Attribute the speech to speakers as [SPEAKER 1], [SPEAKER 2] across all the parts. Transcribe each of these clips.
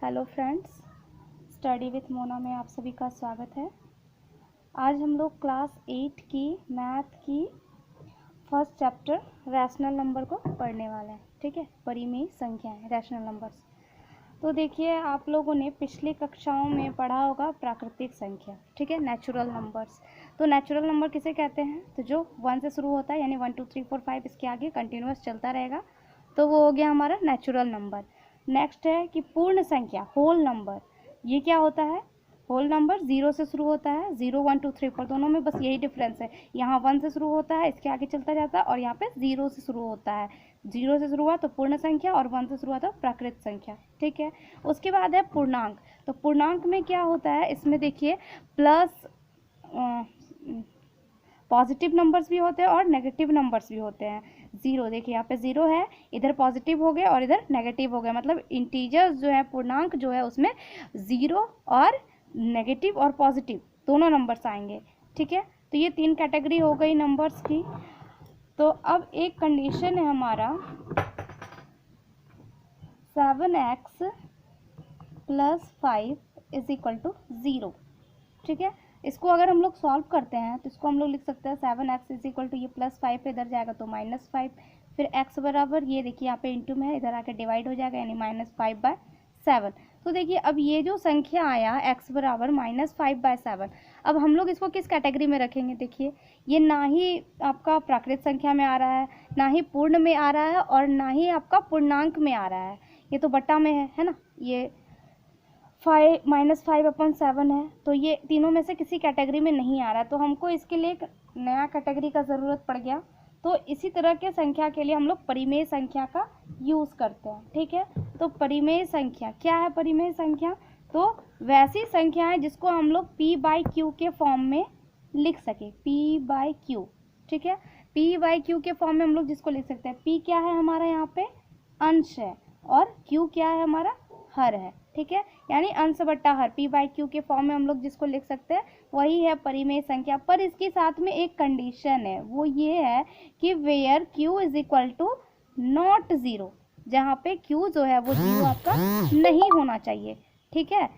[SPEAKER 1] Hello friends, study with Mona में आप सभी का स्वागत है। आज हम लोग क्लास 8 की मैथ की फर्स्ट चैप्टर रैशनल नंबर को पढ़ने वाले हैं। ठीक है, परिमेय संख्याएं, रैशनल नंबर्स। तो देखिए, आप लोगों ने पिछली कक्षाओं में पढ़ा होगा प्राकृतिक संख्या, ठीक है, नेचुरल नंबर्स। तो नेचुरल नंबर किसे कहते हैं? तो जो 1 से शुरू होता है, यानी 1 2 3 4 5 इसके आगे कंटिन्यूअस चलता रहेगा, तो वो हो गया हमारा नेचुरल नंबर। नेक्स्ट है कि पूर्ण संख्या, होल नंबर। ये क्या होता है? होल नंबर 0 से शुरू होता है, 0 1 2 3 4 दोनों में बस यही डिफरेंस है। यहाँ 1 से शुरू होता है, इसके आगे चलता जाता है, और यहाँ पे 0 से शुरू होता है। 0 से शुरू हुआ तो पूर्ण संख्या, और 1 से शुरू हुआ तो प्राकृत संख्या। ठीक है, उसके बाद है पूर्णांक। तो पूर्णांक में क्या होता है? इसमें देखिए प्लस पॉजिटिव नंबर्स भी होते हैं और नेगेटिव नंबर्स भी होते हैं। 0, देखिए यहाँ पे 0 है, इधर पॉजिटिव हो गए और इधर नेगेटिव हो गए, मतलब इंटीजर्स जो है, पूर्णांक जो है उसमें 0 और नेगेटिव और पॉजिटिव दोनों नंबर्स आएंगे। ठीक है, तो ये 3 कैटेगरी हो गई नंबर्स की। तो अब एक कंडीशन है हमारा 7x + 5 = 0। ठीक है, इसको अगर हम लोग सॉल्व करते हैं तो इसको हम लोग लिख सकते हैं 7x = ये +5 इधर जाएगा तो -5, फिर x बराबर, ये देखिए यहाँ पे इंटू में है, इधर आके डिवाइड हो जाएगा, यानी -5/7। तो देखिए अब ये जो संख्या आया x बराबर -5/7, अब हम लोग इसको किस कैटेगरी में रखेंगे? देखिए, ये ना ही आपका प्राकृत संख्या में आ रहा है, ना ही पूर्ण में आ रहा है, और ना ही आपका पूर्णांक में आ रहा है। ये तो बट्टा में है ना, ये -5/7 है, तो ये तीनों में से किसी कैटेगरी में नहीं आ रहा है, तो हमको इसके लिए एक नया कैटेगरी का ज़रूरत पड़ गया। तो इसी तरह के संख्या के लिए हम लोग परिमेय संख्या का यूज़ करते हैं। ठीक है, तो परिमेय संख्या क्या है? परिमेय संख्या तो वैसी संख्या है जिसको हम लोग p/q के फॉर्म में लिख सके, p/q। ठीक है, p/q के फॉर्म में हम लोग जिसको लिख सकते हैं, p क्या है हमारा यहाँ पे? अंश है, और q क्या है हमारा? हर है। ठीक है, यानी अंश बट्टा हर, p/q के फॉर्म में हम लोग जिसको लिख सकते हैं वही है परिमेय संख्या। पर इसके साथ में एक कंडीशन है, वो ये है कि वेयर q = नॉट 0, जहाँ पे q जो है वो 0 आपका नहीं होना चाहिए। ठीक है,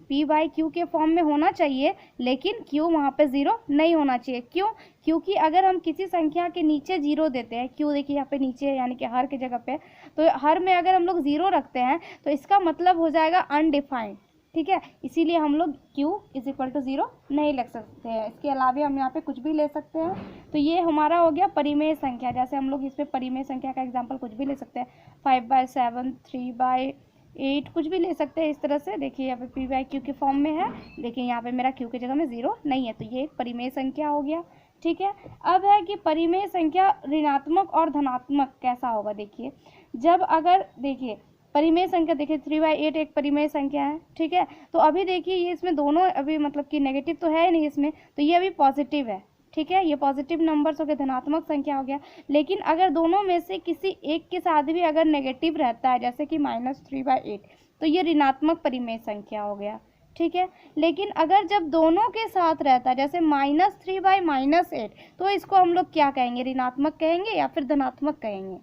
[SPEAKER 1] p/q के फॉर्म में होना चाहिए, लेकिन q वहाँ पे 0 नहीं होना चाहिए। क्यों? क्योंकि अगर हम किसी संख्या के नीचे 0 देते हैं, q देखिए यहाँ पे नीचे है, यानी कि हर की जगह पे, तो हर में अगर हम लोग 0 रखते हैं तो इसका मतलब हो जाएगा अनडिफाइंड। ठीक है, इसीलिए हम लोग q = 0 नहीं लिख सकते हैं। इसके अलावा हम यहाँ पे कुछ भी ले सकते हैं। तो ये हमारा हो गया परिमेय संख्या। जैसे हम लोग इस पर परिमेय संख्या का एग्जाम्पल कुछ भी ले सकते हैं, 5/7, 3/8, कुछ भी ले सकते हैं इस तरह से। देखिए यहाँ पे p/q के फॉर्म में है, देखिए यहाँ पे मेरा q की जगह में 0 नहीं है, तो ये एक परिमेय संख्या हो गया। ठीक है, अब है कि परिमेय संख्या ऋणात्मक और धनात्मक कैसा होगा? देखिए, जब अगर देखिए परिमेय संख्या, देखिए 3/8 एक परिमेय संख्या है। ठीक है, तो अभी देखिए ये इसमें दोनों अभी मतलब कि नेगेटिव तो है नहीं इसमें, तो ये अभी पॉजिटिव है। ठीक है, ये पॉजिटिव नंबर्स हो गए, धनात्मक संख्या हो गया। लेकिन अगर दोनों में से किसी एक के साथ भी अगर नेगेटिव रहता है, जैसे कि -3/8, तो ये ऋणात्मक परिमेय संख्या हो गया। ठीक है, लेकिन अगर जब दोनों के साथ रहता है, जैसे -3/-8, तो इसको हम लोग क्या कहेंगे? ऋणात्मक कहेंगे या फिर धनात्मक कहेंगे?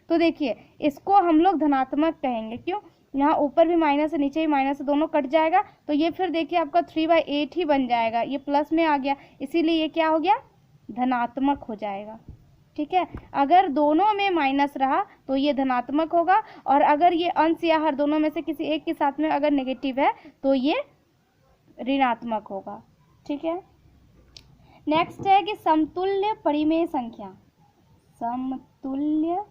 [SPEAKER 1] तो देखिए इसको हम लोग धनात्मक कहेंगे। क्यों? यहाँ ऊपर भी माइनस है, नीचे भी माइनस है, दोनों कट जाएगा, तो ये फिर देखिए आपका 3/8 ही बन जाएगा, ये प्लस में आ गया, इसीलिए ये क्या हो गया? धनात्मक हो जाएगा। ठीक है, अगर दोनों में माइनस रहा तो ये धनात्मक होगा, और अगर ये अंश या हर दोनों में से किसी एक के साथ में अगर नेगेटिव है तो ये ऋणात्मक होगा। ठीक है, नेक्स्ट है कि समतुल्य परिमेय संख्या। समतुल्य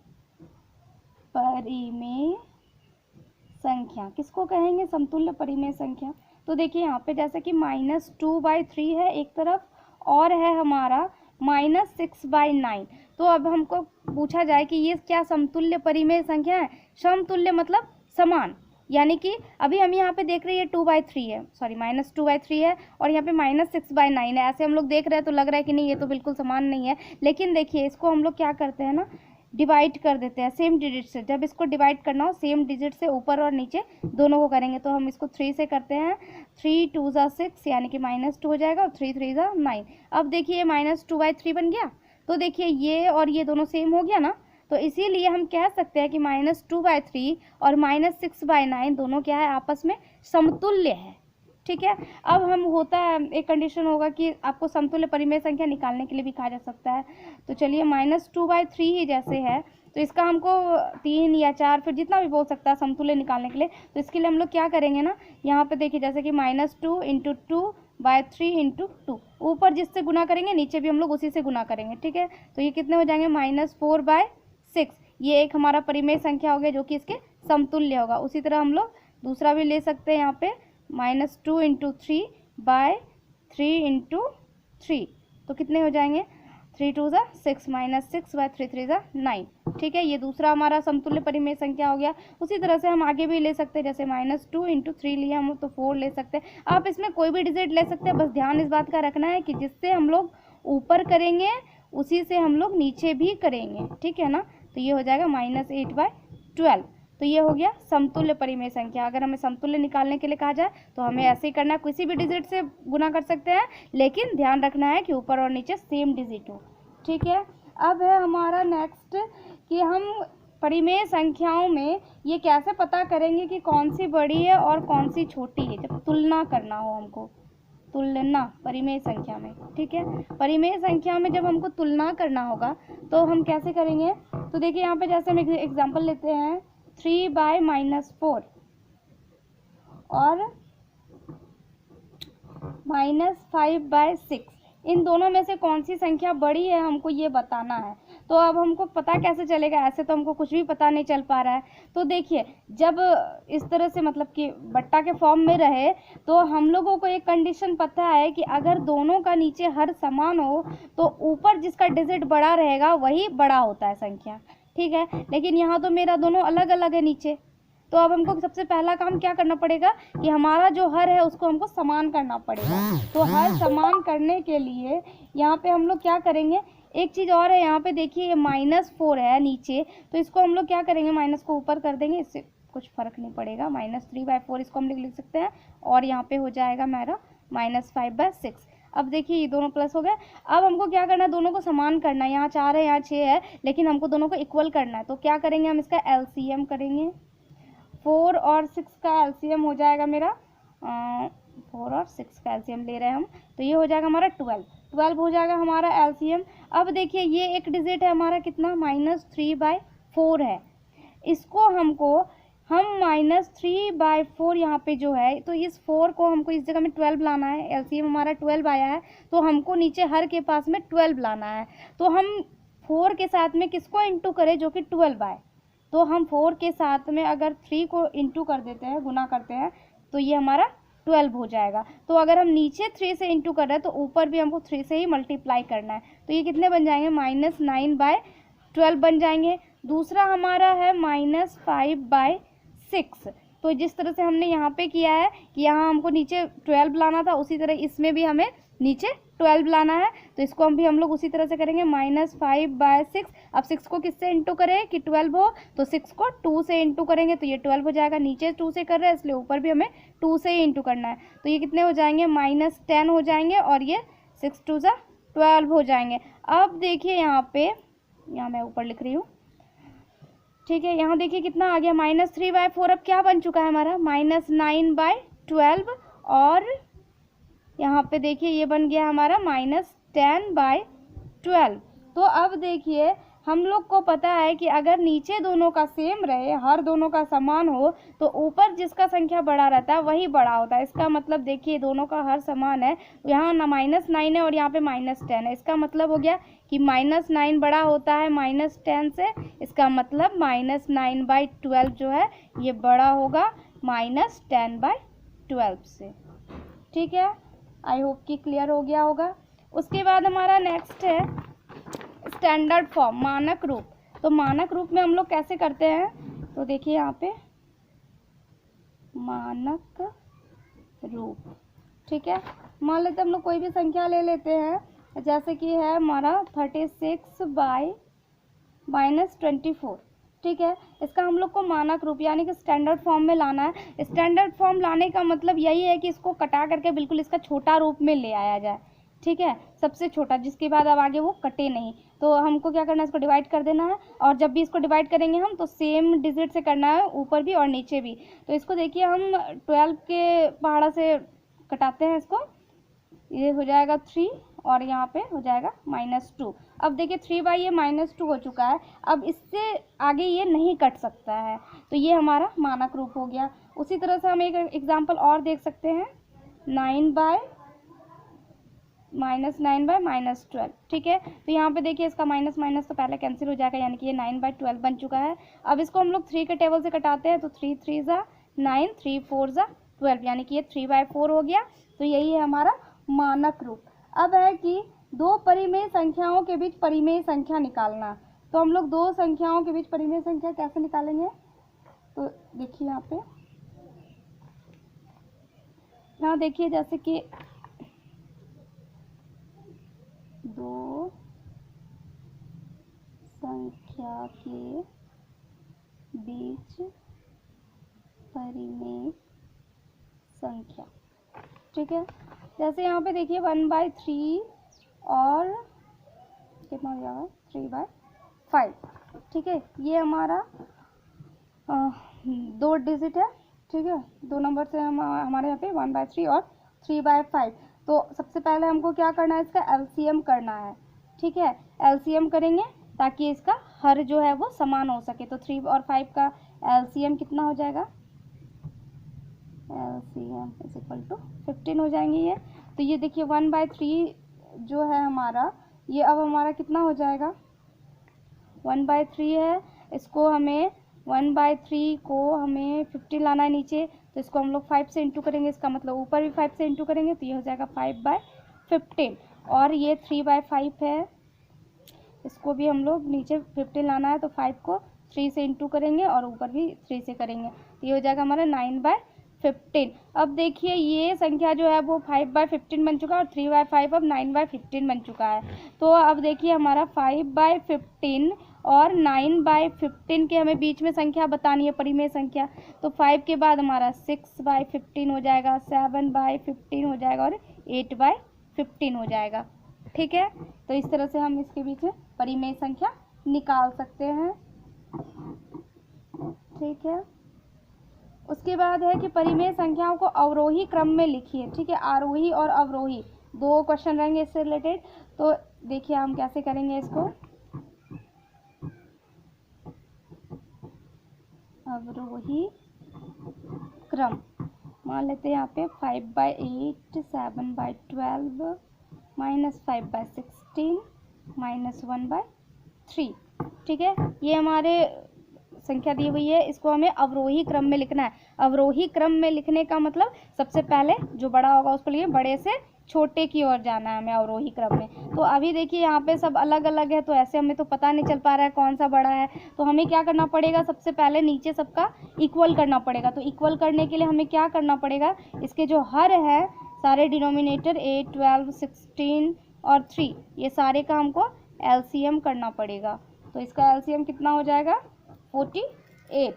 [SPEAKER 1] परिमेय संख्या किसको कहेंगे? समतुल्य परिमेय संख्या। तो देखिए यहाँ पे जैसे कि -2/3 है एक तरफ, और है हमारा -6/9। तो अब हमको पूछा जाए कि ये क्या समतुल्य परिमेय संख्या है? समतुल्य मतलब समान, यानी कि अभी हम यहाँ पे देख रहे हैं 2/3 है, सॉरी -2/3 है, और यहाँ पे -6/9 है। ऐसे हम लोग देख रहे हैं तो लग रहा है कि नहीं, ये तो बिल्कुल समान नहीं है। लेकिन देखिए इसको हम लोग क्या करते हैं ना, डिवाइड कर देते हैं सेम डिजिट से। जब इसको डिवाइड करना हो सेम डिजिट से ऊपर और नीचे दोनों को करेंगे, तो हम इसको 3 से करते हैं। 3 2 6, यानी कि -2 हो जाएगा, और 3 3 9। अब देखिए -2/3 बन गया, तो देखिए ये और ये दोनों सेम हो गया ना, तो इसीलिए हम कह सकते हैं कि -2/3 और -6/9 दोनों क्या है, आपस में समतुल्य है। ठीक है, अब हम होता है एक कंडीशन होगा कि आपको समतुल्य परिमेय संख्या निकालने के लिए भी कहा जा सकता है। तो चलिए -2/3 ही जैसे है, तो इसका हमको 3 या 4 फिर जितना भी बोल सकता है समतुल्य निकालने के लिए। तो इसके लिए हम लोग क्या करेंगे ना, यहाँ पे देखिए जैसे कि -2 × 2/3 × 2, ऊपर जिससे गुना करेंगे नीचे भी हम लोग उसी से गुना करेंगे। ठीक है, तो ये कितने हो जाएंगे, -4/6। ये एक हमारा परिमेय संख्या हो गया जो कि इसके समतुल्य होगा। उसी तरह हम लोग दूसरा भी ले सकते हैं यहाँ पे, -2 × 3/3 × 3, तो कितने हो जाएंगे, 3 2 6, -6/3 3 9। ठीक है, ये दूसरा हमारा समतुल्य परिमेय संख्या हो गया। उसी तरह से हम आगे भी ले सकते हैं, जैसे -2 × 3 लिए हम तो 4 ले सकते हैं। आप इसमें कोई भी डिजिट ले सकते हैं, बस ध्यान इस बात का रखना है कि जिससे हम लोग ऊपर करेंगे उसी से हम लोग नीचे भी करेंगे। ठीक है ना, तो ये हो जाएगा -8/12। तो ये हो गया समतुल्य परिमेय संख्या। अगर हमें समतुल्य निकालने के लिए कहा जाए तो हमें ऐसे ही करना है, किसी भी डिजिट से गुना कर सकते हैं, लेकिन ध्यान रखना है कि ऊपर और नीचे सेम डिजिट हो। ठीक है, अब है हमारा नेक्स्ट कि हम परिमेय संख्याओं में ये कैसे पता करेंगे कि कौन सी बड़ी है और कौन सी छोटी है, जब तुलना करना हो हमको, तुलना परिमेय संख्या में। ठीक है, परिमेय संख्या में जब हमको तुलना करना होगा तो हम कैसे करेंगे, तो देखिए यहाँ पे जैसे हम एग्जांपल लेते हैं 3/-4 और -5/6, इन दोनों में से कौन सी संख्या बड़ी है हमको ये बताना है। तो अब हमको पता कैसे चलेगा, ऐसे तो हमको कुछ भी पता नहीं चल पा रहा है। तो देखिए जब इस तरह से मतलब कि बट्टा के फॉर्म में रहे तो हम लोगों को एक कंडीशन पता है कि अगर दोनों का नीचे हर समान हो तो ऊपर जिसका डिजिट बड़ा रहेगा वही बड़ा होता है संख्या। ठीक है, लेकिन यहाँ तो मेरा दोनों अलग अलग है नीचे, तो अब हमको सबसे पहला काम क्या करना पड़ेगा कि हमारा जो हर है उसको हमको समान करना पड़ेगा। तो हर समान करने के लिए यहाँ पे हम लोग क्या करेंगे, एक चीज़ और है, यहाँ पे देखिए ये -4 है नीचे, तो इसको हम लोग क्या करेंगे, माइनस को ऊपर कर देंगे, इससे कुछ फ़र्क नहीं पड़ेगा। -3/4 इसको हम लिख सकते हैं, और यहाँ पे हो जाएगा मेरा -5/6। अब देखिए ये दोनों प्लस हो गए। अब हमको क्या करना है, दोनों को समान करना है। यहाँ 4 है, यहाँ 6 है, लेकिन हमको दोनों को इक्वल करना है। तो क्या करेंगे, हम इसका LCM करेंगे। 4 और 6 का LCM हो जाएगा मेरा 4 और 6 का LCM ले रहे हैं हम, तो ये हो जाएगा हमारा 12 हो जाएगा हमारा LCM। अब देखिए ये एक डिजिट है हमारा कितना, -3/4 है। इसको हमको हम -3/4 यहाँ पे जो है, तो इस 4 को हमको इस जगह में 12 लाना है। LCM हमारा 12 आया है, तो हमको नीचे हर के पास में 12 लाना है। तो हम 4 के साथ में किसको इंटू करें, जो कि 12 आए। तो हम 4 के साथ में अगर 3 को इंटू कर देते हैं, गुना करते हैं, तो ये हमारा 12 हो जाएगा। तो अगर हम नीचे 3 से इंटू कर रहे हैं तो ऊपर भी हमको 3 से ही मल्टीप्लाई करना है। तो ये कितने बन जाएंगे, -9/12 बन जाएंगे। दूसरा हमारा है -5/6। तो जिस तरह से हमने यहाँ पे किया है कि यहाँ हमको नीचे 12 लाना था, उसी तरह इसमें भी हमें नीचे 12 लाना है। तो इसको हम लोग उसी तरह से करेंगे, -5/6। अब 6 को किससे इंटू करें कि 12 हो, तो 6 को 2 से इंटू करेंगे तो ये 12 हो जाएगा। नीचे 2 से कर रहे हैं इसलिए ऊपर भी हमें 2 से ही इंटू करना है। तो ये कितने हो जाएंगे, -10 हो जाएंगे, और ये 6 2 12 हो जाएंगे। अब देखिए यहाँ पे, यहाँ मैं ऊपर लिख रही हूँ, ठीक है, यहाँ देखिए कितना आ गया, -3/4 अब क्या बन चुका है हमारा, -9/12, और यहाँ पे देखिए ये बन गया हमारा -10/12। तो अब देखिए हम लोग को पता है कि अगर नीचे दोनों का सेम रहे, हर दोनों का समान हो, तो ऊपर जिसका संख्या बड़ा रहता है वही बड़ा होता है। इसका मतलब देखिए दोनों का हर समान है, यहाँ ना -9 है और यहाँ पे -10 है। इसका मतलब हो गया कि -9 बड़ा होता है -10 से। इसका मतलब -9/12 जो है ये बड़ा होगा -10/12 से। ठीक है, आई होप कि क्लियर हो गया होगा। उसके बाद हमारा नेक्स्ट है स्टैंडर्ड फॉर्म, मानक रूप। तो मानक रूप में हम लोग कैसे करते हैं, तो देखिए यहाँ पे मानक रूप, ठीक है, मान लेते हम लोग कोई भी संख्या ले लेते हैं, जैसे कि है हमारा 36/-24। ठीक है, इसका हम लोग को मानक रूप यानी कि स्टैंडर्ड फॉर्म में लाना है। स्टैंडर्ड फॉर्म लाने का मतलब यही है कि इसको कटा करके बिल्कुल इसका छोटा रूप में ले आया जाए। ठीक है, सबसे छोटा जिसके बाद अब आगे वो कटे नहीं। तो हमको क्या करना है, इसको डिवाइड कर देना है, और जब भी इसको डिवाइड करेंगे हम तो सेम डिजिट से करना है, ऊपर भी और नीचे भी। तो इसको देखिए हम 12 के पहाड़ा से कटाते हैं इसको, ये हो जाएगा 3 और यहाँ पे हो जाएगा -2। अब देखिए 3 ये -2 हो चुका है, अब इससे आगे ये नहीं कट सकता है, तो ये हमारा मानक रूप हो गया। उसी तरह से हम एक एग्जाम्पल और देख सकते हैं, 9 बाय -12, ठीक है। तो यहाँ पे देखिए इसका माइनस माइनस तो पहले कैंसिल हो जाएगा, यानी कि ये 9/12 बन चुका है। अब इसको हम लोग 3 के टेबल से कटाते हैं, तो 3 3 ज़ा 9, 3 4 ज़ा 12, यानी कि ये 3/4 हो गया। तो यही है हमारा मानक रूप। अब है कि दो परिमेय संख्याओं के बीच परिमेय संख्या निकालना। तो हम लोग दो संख्याओं के बीच परिमेय संख्या कैसे निकालेंगे, तो देखिए यहाँ देखिए जैसे कि दो संख्या के बीच परिमेय संख्या, ठीक है। जैसे यहाँ पे देखिए 1/3 और कितना हो जाएगा 3/5, ठीक है। ये हमारा 2 डिजिट है, ठीक है, 2 नंबर से हमारे यहाँ पे 1/3 और 3/5। तो सबसे पहले हमको क्या करना है, इसका एलसीएम करना है, ठीक है। एलसीएम करेंगे ताकि इसका हर जो है वो समान हो सके। तो 3 और 5 का एलसीएम कितना हो जाएगा, एलसीएम इज इक्वल टू 15 हो जाएंगे ये। तो ये देखिए 1/3 जो है हमारा, ये अब हमारा कितना हो जाएगा, 1/3 है। इसको हमें 1/3 को हमें 15 लाना है नीचे, तो इसको हम लोग 5 से इंटू करेंगे, इसका मतलब ऊपर भी 5 से इंटू करेंगे, तो ये हो जाएगा 5/15। और ये 3/5 है, इसको भी हम लोग नीचे 15 लाना है, तो 5 को 3 से इंटू करेंगे और ऊपर भी 3 से करेंगे, तो ये हो जाएगा हमारा 9/15। अब देखिए ये संख्या जो है वो 5/15 बन चुका है, और 3/5 अब 9/15 बन चुका है। तो अब देखिए हमारा 5/15 और 9/15 के हमें बीच में संख्या बतानी है, परिमेय संख्या। तो 5 के बाद हमारा 6/15 हो जाएगा, 7/15 हो जाएगा और 8/15 हो जाएगा, ठीक है। तो इस तरह से हम इसके बीच में परिमेय संख्या निकाल सकते हैं, ठीक है। उसके बाद है कि परिमेय संख्याओं को अवरोही क्रम में लिखिए, ठीक है। आरोही और अवरोही 2 क्वेश्चन रहेंगे इससे रिलेटेड। तो देखिए हम कैसे करेंगे इसको, अवरोही क्रम मान लेते हैं यहाँ पे 5/8, 7/12, -5/16, -1/3, ठीक है। ये हमारे संख्या दी हुई है, इसको हमें अवरोही क्रम में लिखना है। अवरोही क्रम में लिखने का मतलब सबसे पहले जो बड़ा होगा उसको लिए, बड़े से छोटे की ओर जाना है हमें अवरोही क्रम में। तो अभी देखिए यहाँ पे सब अलग अलग है, तो ऐसे हमें तो पता नहीं चल पा रहा है कौन सा बड़ा है। तो हमें क्या करना पड़ेगा, सबसे पहले नीचे सबका इक्वल करना पड़ेगा। तो इक्वल करने के लिए हमें क्या करना पड़ेगा, इसके जो हर है सारे डिनोमिनेटर 8, 12, 16 और 3, ये सारे का हमको एलसीएम करना पड़ेगा। तो इसका एलसीएम कितना हो जाएगा, 48,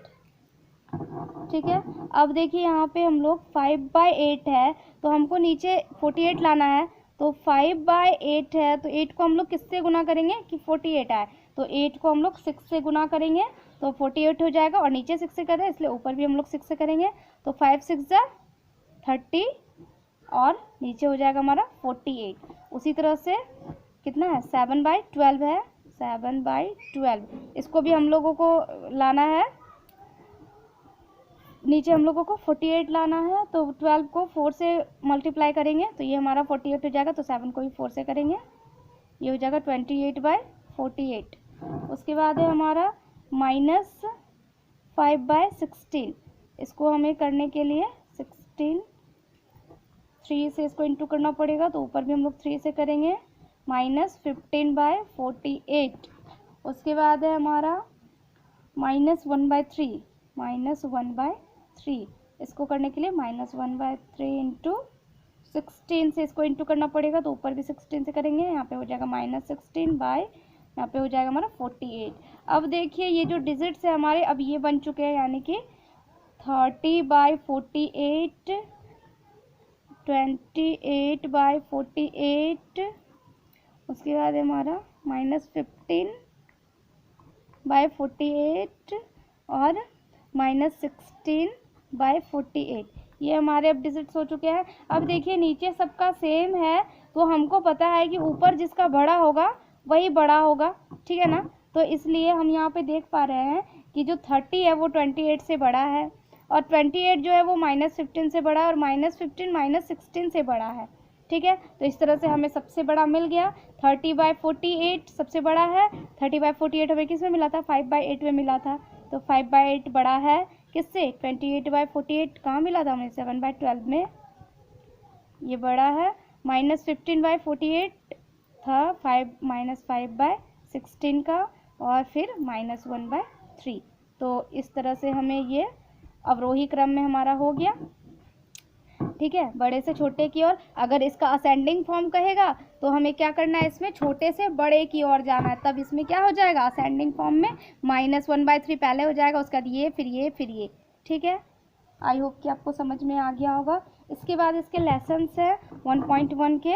[SPEAKER 1] ठीक है। अब देखिए यहाँ पे हम लोग 5/8 है, तो हमको नीचे 48 लाना है। तो 5/8 है, तो 8 को हम लोग किससे गुना करेंगे कि 48 आए, तो 8 को हम लोग 6 से गुना करेंगे, तो 48 हो जाएगा। और नीचे 6 से कर रहे हैं इसलिए ऊपर भी हम लोग 6 से करेंगे, तो 5 6 जा 30 और नीचे हो जाएगा हमारा 48। उसी तरह से कितना है, 7/12 है, 7/12 इसको भी हम लोगों को लाना है, नीचे हम लोगों को 48 लाना है। तो 12 को 4 से मल्टीप्लाई करेंगे, तो ये हमारा 48 हो जाएगा। तो 7 को भी 4 से करेंगे, ये हो जाएगा 28/48। उसके बाद है हमारा -5/16, इसको हमें करने के लिए 16 3 से इसको इंटू करना पड़ेगा, तो ऊपर भी हम लोग 3 से करेंगे, -15/48। उसके बाद है हमारा -1/3, -1/3 इसको करने के लिए -1/3 इंटू 16 से इसको इंटू करना पड़ेगा, तो ऊपर भी 16 से करेंगे, यहाँ पे हो जाएगा -16 यहाँ पे हो जाएगा हमारा 48। अब देखिए ये जो डिजिट्स है हमारे अब ये बन चुके हैं, यानी कि 30/48, 28/48, उसके बाद हमारा -15/48 और -16/48। ये हमारे अब डिजिट्स हो चुके हैं। अब देखिए नीचे सबका सेम है, तो हमको पता है कि ऊपर जिसका बड़ा होगा वही बड़ा होगा, ठीक है ना। तो इसलिए हम यहाँ पे देख पा रहे हैं कि जो 30 है वो 28 से बड़ा है, और 28 जो है वो -15 से बड़ा है, और -15 -16 से बड़ा है, ठीक है। तो इस तरह से हमें सबसे बड़ा मिल गया। 30/48 सबसे बड़ा है। 30/48 हमें किस में मिला था? 5/8 में मिला था। तो 5/8 बड़ा है किससे? 28/48 कहाँ मिला था हमें? 7/12 में। ये बड़ा है। -15/48 था 5 का, और फिर -1/3। तो इस तरह से हमें ये अवरोही क्रम में हमारा हो गया, ठीक है, बड़े से छोटे की ओर। अगर इसका असेंडिंग फॉर्म कहेगा तो हमें क्या करना है? इसमें छोटे से बड़े की ओर जाना है, तब इसमें क्या हो जाएगा? असेंडिंग फॉर्म में -1/3 पहले हो जाएगा, उसके बाद ये, फिर ये, फिर ये, ठीक है। आई होप कि आपको समझ में आ गया होगा। इसके बाद इसके लेसन्स है 1.1 के,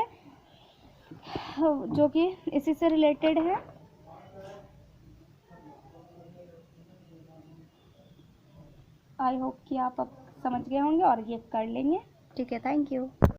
[SPEAKER 1] जो कि इसी से रिलेटेड है। आई होप कि आप अब समझ गए होंगे और ये कर लेंगे, ठीक है। Thank you.